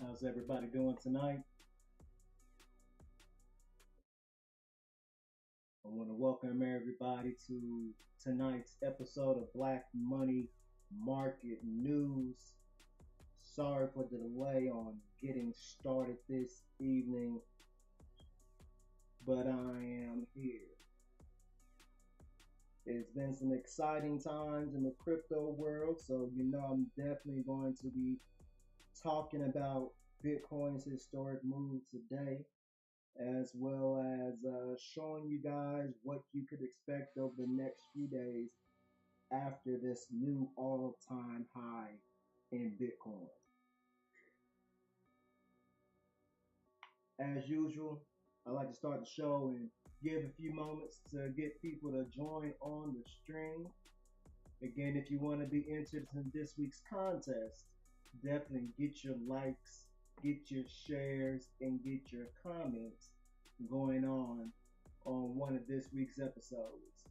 How's everybody doing tonight? I want to welcome everybody to tonight's episode of Black Money Market News. Sorry for the delay on getting started this evening, but I am here. It's been some exciting times in the crypto world, so I'm definitely going to be talking about Bitcoin's historic move today, as well as showing you guys what you could expect over the next few days after this new all-time high in Bitcoin. As usual, I like to start the show and give a few moments to get people to join on the stream. Again, if you want to be entered in this week's contest, definitely get your likes, get your shares, and get your comments going on one of this week's episodes.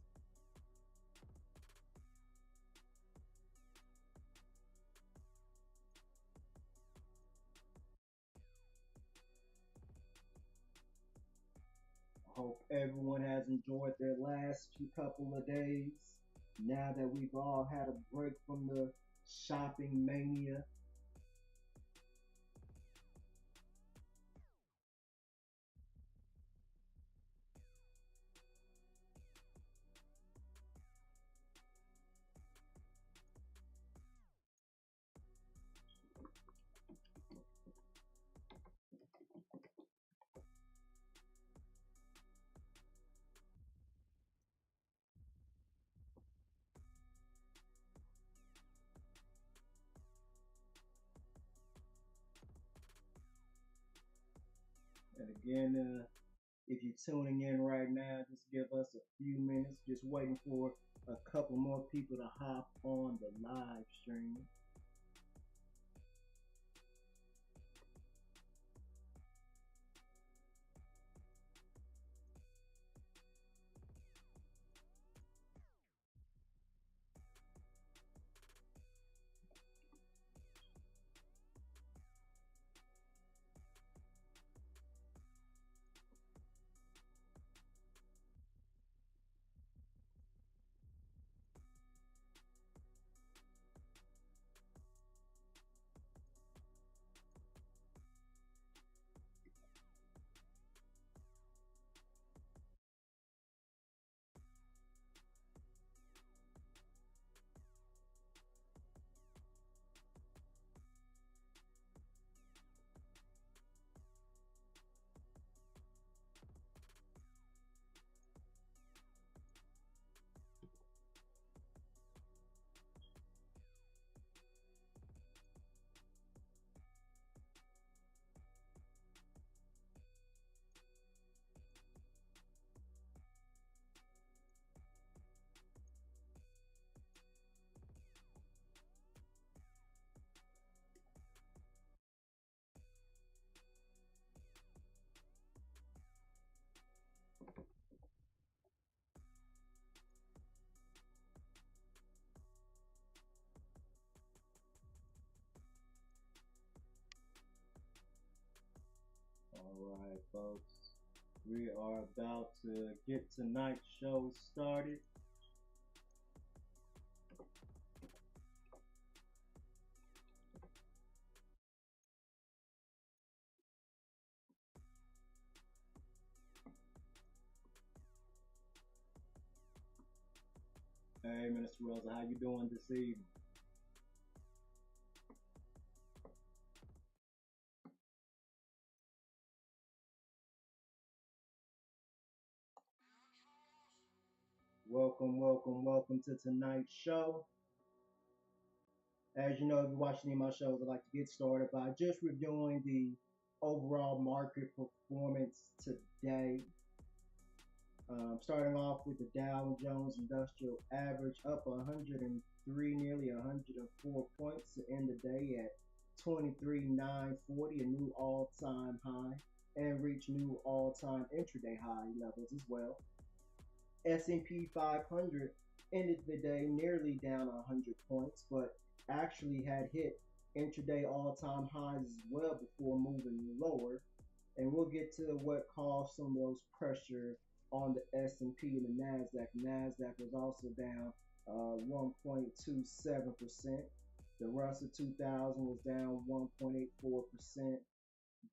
I hope everyone has enjoyed their last few couple of days. Now that we've all had a break from the shopping mania. And again, if you're tuning in right now, just give us a few minutes, just waiting for a couple more people to hop on the live stream. All right, folks. We are about to get tonight's show started. Hey, Minister Rosa, how you doing this evening? Welcome, welcome, welcome to tonight's show. As you know, if you watch any of my shows, I like to get started by just reviewing the overall market performance today. Starting off with the Dow Jones Industrial Average up 103, nearly 104 points to end the day at 23,940, a new all-time high, and reach new all-time intraday high levels as well. S&P 500 ended the day nearly down 100 points, but actually had hit intraday all-time highs as well before moving lower. And we'll get to what caused some of those pressure on the S&P and the Nasdaq. Nasdaq was also down 1.27%. The Russell 2000 was down 1.84%.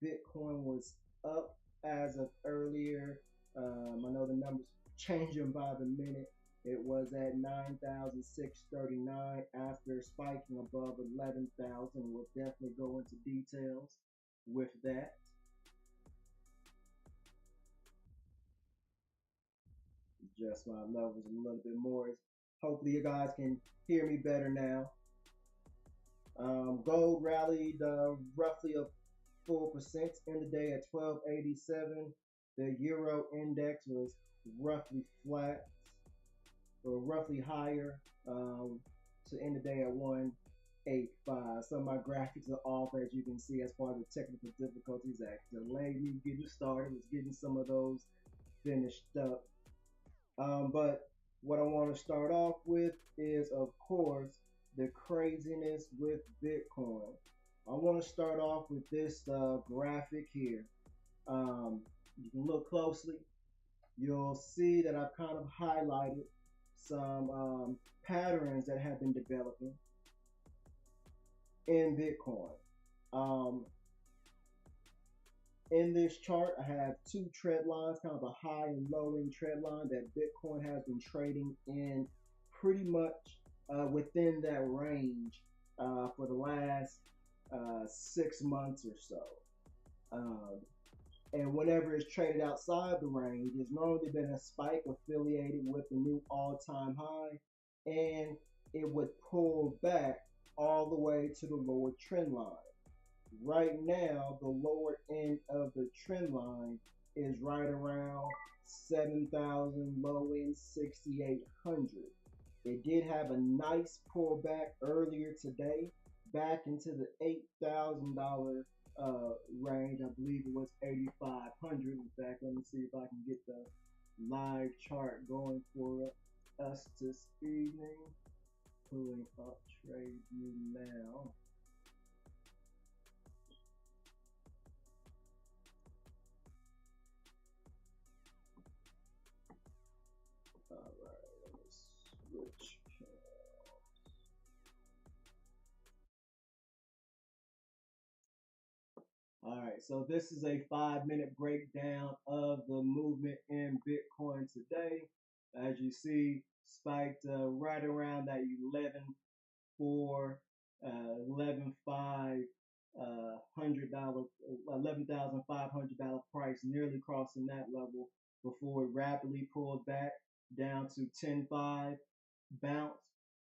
Bitcoin was up as of earlier. I know the numbers changing by the minute. It was at 9,639 after spiking above 11,000. We'll definitely go into details with that. Adjust my levels a little bit more. Hopefully, you guys can hear me better now. Gold rallied roughly a full percent in the day at 1287. The euro index was roughly flat or roughly higher to end the day at 185. Some of my graphics are off, as you can see, as part of the technical difficulties that delayed me getting started. Was getting some of those finished up. But what I want to start off with is, of course, the craziness with Bitcoin. I want to start off with this graphic here. You can look closely. You'll see that I've kind of highlighted some patterns that have been developing in Bitcoin. Um, in this chart, I have two trend lines, kind of a high and low end trend line that Bitcoin has been trading in pretty much within that range for the last 6 months or so. Um, and whenever it's traded outside the range, there's normally been a spike affiliated with the new all-time high, and it would pull back all the way to the lower trend line. Right now, the lower end of the trend line is right around 7,000, low end 6,800. It did have a nice pullback earlier today, back into the $8,000 range. I believe it was 8,500. In fact, let me see if I can get the live chart going for us this evening. Pulling up TradeView now. All right, let's switch. All right, so this is a 5 minute breakdown of the movement in Bitcoin today. As you see, spiked right around that 11,400, 11,500, $11,500 price, nearly crossing that level before it rapidly pulled back down to 10,500, bounced,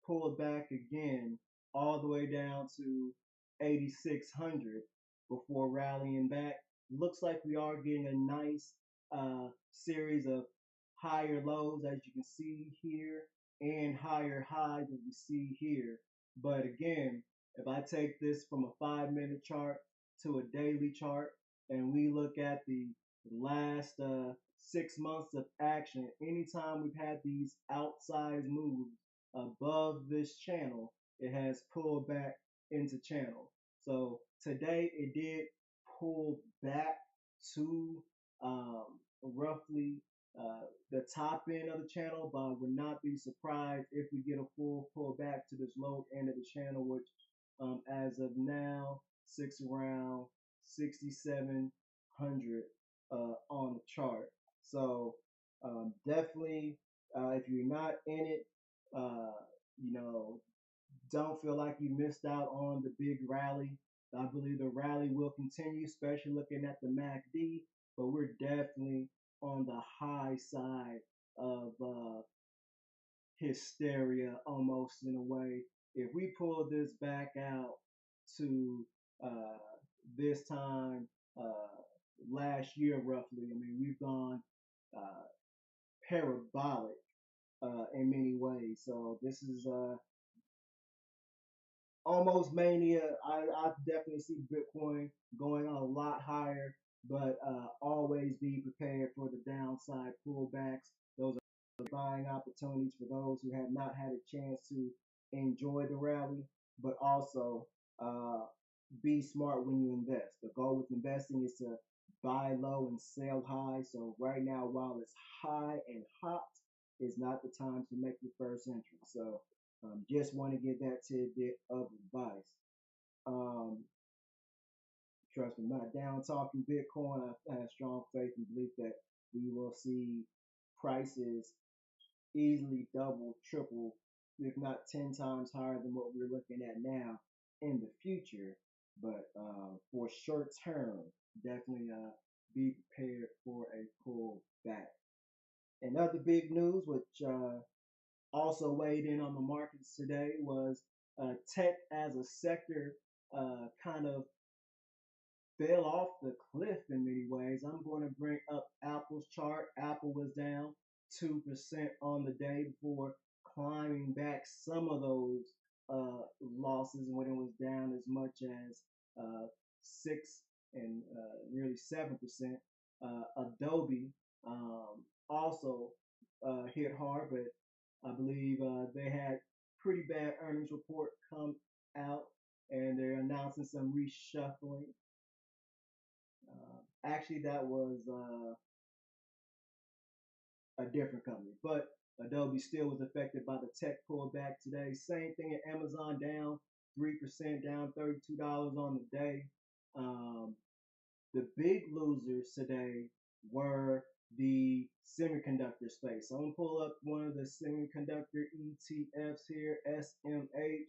pulled back again, all the way down to 8,600 before rallying back. Looks like we are getting a nice series of higher lows, as you can see here, and higher highs, as you see here. But again, if I take this from a 5 minute chart to a daily chart, and we look at the last 6 months of action, anytime we've had these outsized moves above this channel, it has pulled back into channel. So today it did pull back to roughly the top end of the channel, but I would not be surprised if we get a full pull back to this low end of the channel, which as of now sits around 6,700 on the chart. So definitely, if you're not in it, uh, you know, don't feel like you missed out on the big rally. I believe the rally will continue, especially looking at the MACD, but we're definitely on the high side of hysteria almost in a way. If we pull this back out to uh, this time last year, roughly, I mean, we've gone uh, parabolic in many ways. So this is almost mania. I definitely see Bitcoin going a lot higher, but always be prepared for the downside pullbacks. Those are buying opportunities for those who have not had a chance to enjoy the rally, but also uh, be smart when you invest. The goal with investing is to buy low and sell high. So right now, while it's high and hot, is not the time to make your first entry. So just want to give that tidbit of advice. Um, Trust me, not down talking Bitcoin. I have strong faith and belief that we will see prices easily double, triple, if not 10 times higher than what we're looking at now in the future. But for short term, definitely be prepared for a pullback. And other big news, which also weighed in on the markets today, was tech as a sector kind of fell off the cliff in many ways. I'm going to bring up Apple's chart. Apple was down 2% on the day before climbing back some of those losses when it was down as much as 6 and nearly 7%. Adobe also hit hard, but I believe they had pretty bad earnings report come out, and they're announcing some reshuffling. Actually, that was a different company, but Adobe still was affected by the tech pullback today. Same thing at Amazon, down 3%, down $32 on the day. Um, the big losers today were the semiconductor space. So I'm gonna pull up one of the semiconductor ETFs here, SMH.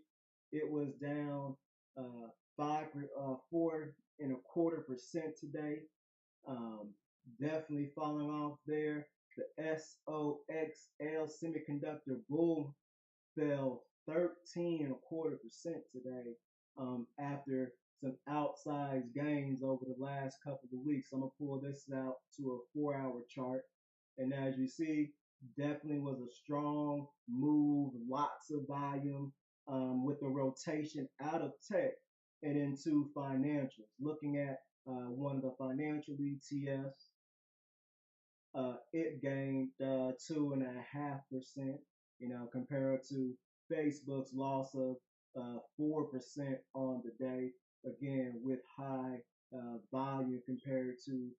It was down 4.25% today. Um, Definitely falling off there. The SOXL semiconductor bull fell 13.25% today after some outsized gains over the last couple of weeks. I'm gonna pull this out to a 4-hour chart, and as you see, definitely was a strong move, lots of volume with the rotation out of tech and into financials. Looking at one of the financial ETFs, it gained 2.5%, compared to Facebook's loss of 4% on the day, again, with high volume compared to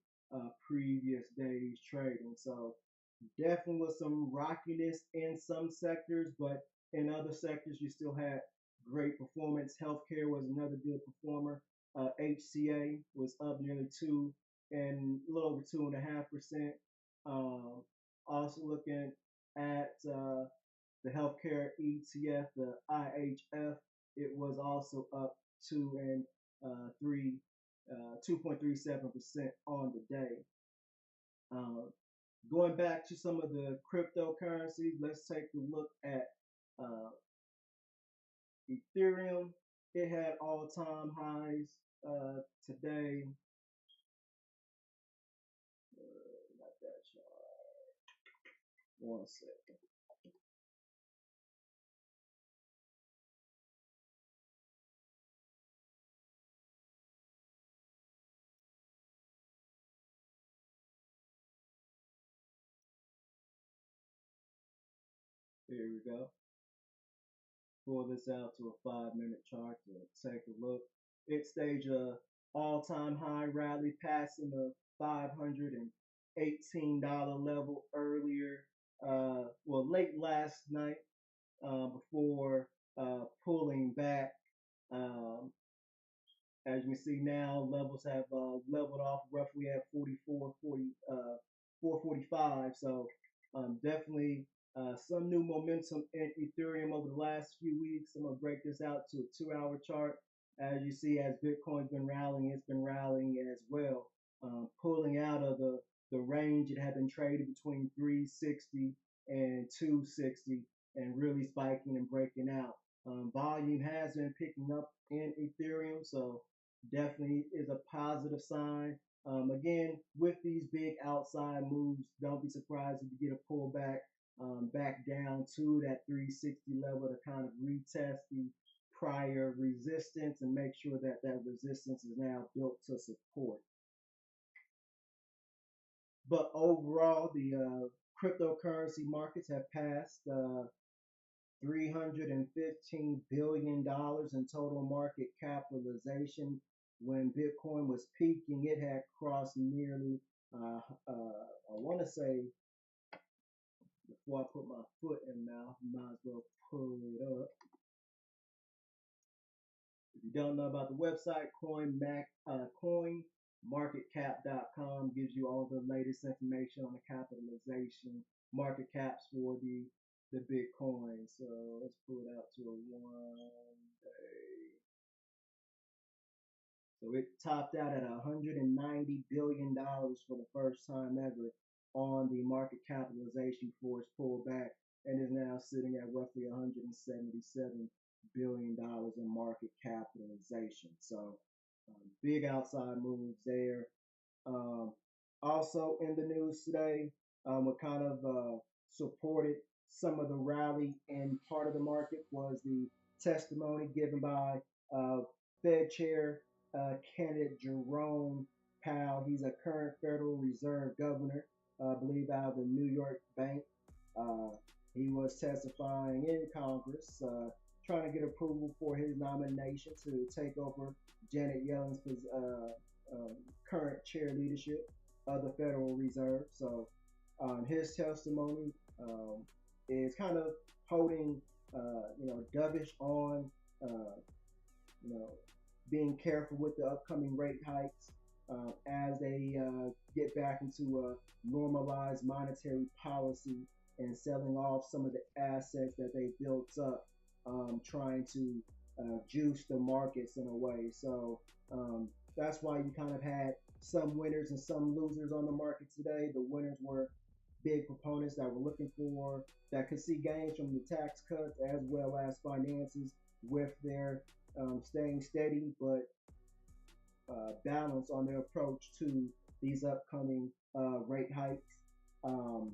previous days trading. So definitely was some rockiness in some sectors, but in other sectors, you still had great performance. Healthcare was another good performer. HCA was up nearly 2 and a little over 2.5%. Um, Also looking at the healthcare ETF, the IHF, it was also up 2.37% on the day. Um, Going back to some of the cryptocurrencies, let's take a look at uh, Ethereum. It had all-time highs today. Not that chart. One second. Here we go. Pull this out to a 5-minute chart to take a look. It staged a all-time high rally, passing the $518 level earlier, late last night, before pulling back. Um, as you can see now, levels have leveled off roughly at 445. So definitely some new momentum in Ethereum over the last few weeks. I'm gonna break this out to a 2-hour chart. As you see, as Bitcoin's been rallying, it's been rallying as well, pulling out of the range it had been traded between 360 and 260, and really spiking and breaking out. Volume has been picking up in Ethereum, so definitely is a positive sign. Again, with these big outside moves, don't be surprised if you get a pullback back down to that 360 level to kind of retest the prior resistance and make sure that that resistance is now built to support. But overall, the cryptocurrency markets have passed $315 billion in total market capitalization. When Bitcoin was peaking, it had crossed nearly, I want to say, before I put my foot in mouth, might as well pull it up. If you don't know about the website, coinmarketcap.com gives you all the latest information on the capitalization market caps for the Bitcoin. So let's pull it out to a 1 day. So it topped out at $190 billion for the first time ever on the market capitalization before its pullback, and is now sitting at roughly $177 billion in market capitalization. So big outside moves there. Um, Also in the news today, what kind of supported some of the rally in part of the market was the testimony given by uh, Fed Chair candidate Jerome Powell. He's a current Federal Reserve governor, I believe out of the New York Bank. Uh, he was testifying in Congress, trying to get approval for his nomination to take over Janet Yellen's um, current chair leadership of the Federal Reserve. So his testimony is kind of holding, dovish on, you know, being careful with the upcoming rate hikes as they get back into a normalized monetary policy and selling off some of the assets that they built up, trying to juice the markets in a way. So that's why you kind of had some winners and some losers on the market today. The winners were big proponents that were looking for that could see gains from the tax cuts as well as finances with their staying steady but balance on their approach to these upcoming rate hikes. Um,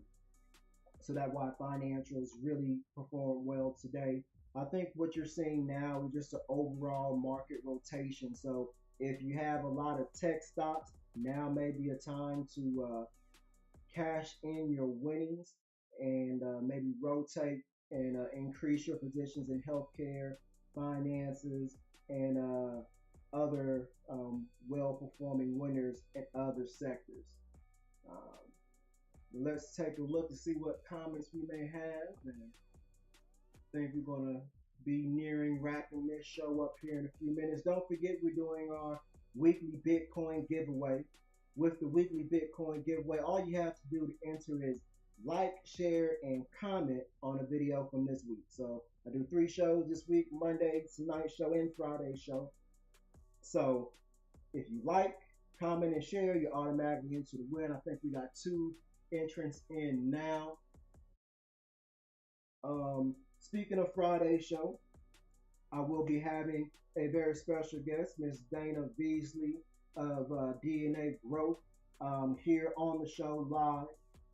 so that's why financials really perform well today. I think what you're seeing now is just an overall market rotation. So if you have a lot of tech stocks, now may be a time to cash in your winnings and maybe rotate and increase your positions in healthcare, finances, and other well-performing winners in other sectors. Um, let's take a look to see what comments we may have, and I think we're gonna be nearing wrapping this show up here in a few minutes. Don't forget we're doing our weekly Bitcoin giveaway. With the weekly Bitcoin giveaway, all you have to do to enter is like, share, and comment on a video from this week. So I do 3 shows this week: Monday, tonight show, and Friday show. So if you like, comment, and share, you're automatically into the win. I think we got 2 entrants in now. Speaking of Friday show, I will be having a very special guest, Miss Dana Beasley of DNA Growth, here on the show live.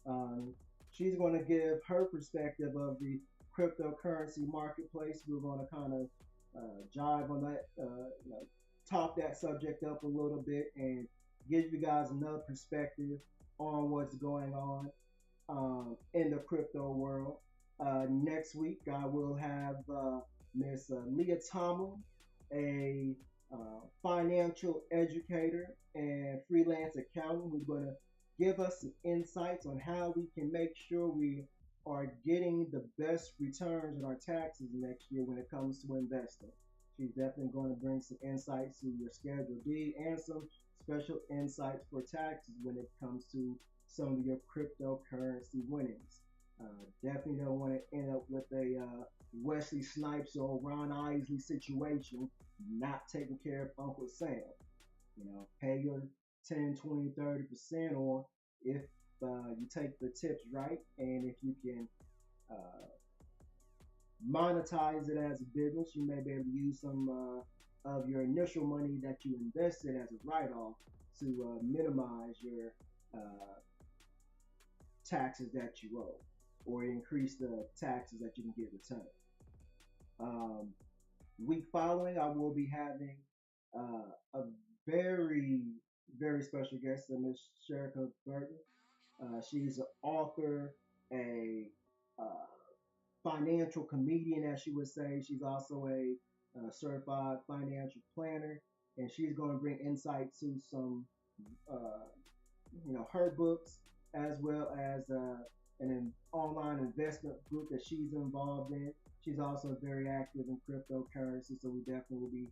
Um, she's going to give her perspective of the cryptocurrency marketplace. We're going to kind of jive on that, top that subject up a little bit and give you guys another perspective on what's going on in the crypto world. Next week, I will have Miss Leah Tomlin, a financial educator and freelance accountant, who's going to give us some insights on how we can make sure we are getting the best returns on our taxes next year when it comes to investing. She's definitely going to bring some insights to your Schedule D and some special insights for taxes when it comes to some of your cryptocurrency winnings. Definitely don't want to end up with a Wesley Snipes or Ron Isley situation, not taking care of Uncle Sam. Pay your 10, 20, 30%, or if you take the tips right, and if you can uh, monetize it as a business, you may be able to use some of your initial money that you invested as a write-off to minimize your uh, taxes that you owe, or increase the taxes that you can get returned. Um, Week following, I will be having a very, very special guest, Miss Sherika Burton. She's an author, a uh, financial comedian, as she would say. She's also a certified financial planner, and she's going to bring insight to some, uh, her books, as well as an online investment group that she's involved in. She's also very active in cryptocurrency, so we definitely will be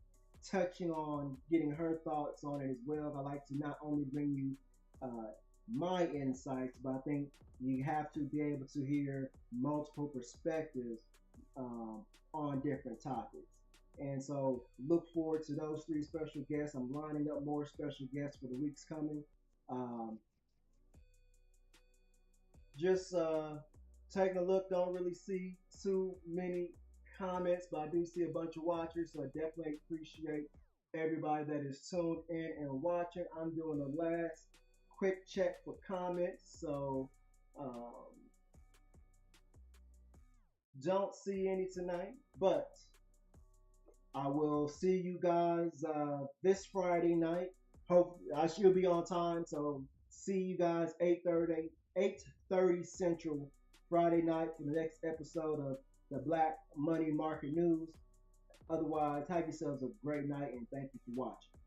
touching on getting her thoughts on it as well. I like to not only bring you uh, my insights, but I think you have to be able to hear multiple perspectives um, on different topics. And so look forward to those three special guests. I'm lining up more special guests for the weeks coming. Um, just taking a look, don't really see too many comments, but I do see a bunch of watchers, so I definitely appreciate everybody that is tuned in and watching. I'm doing a last quick check for comments, so um, don't see any tonight, but I will see you guys this Friday night. Hope I should be on time, so see you guys 8:30 Central Friday night for the next episode of the Black Money Market News. Otherwise, have yourselves a great night and thank you for watching.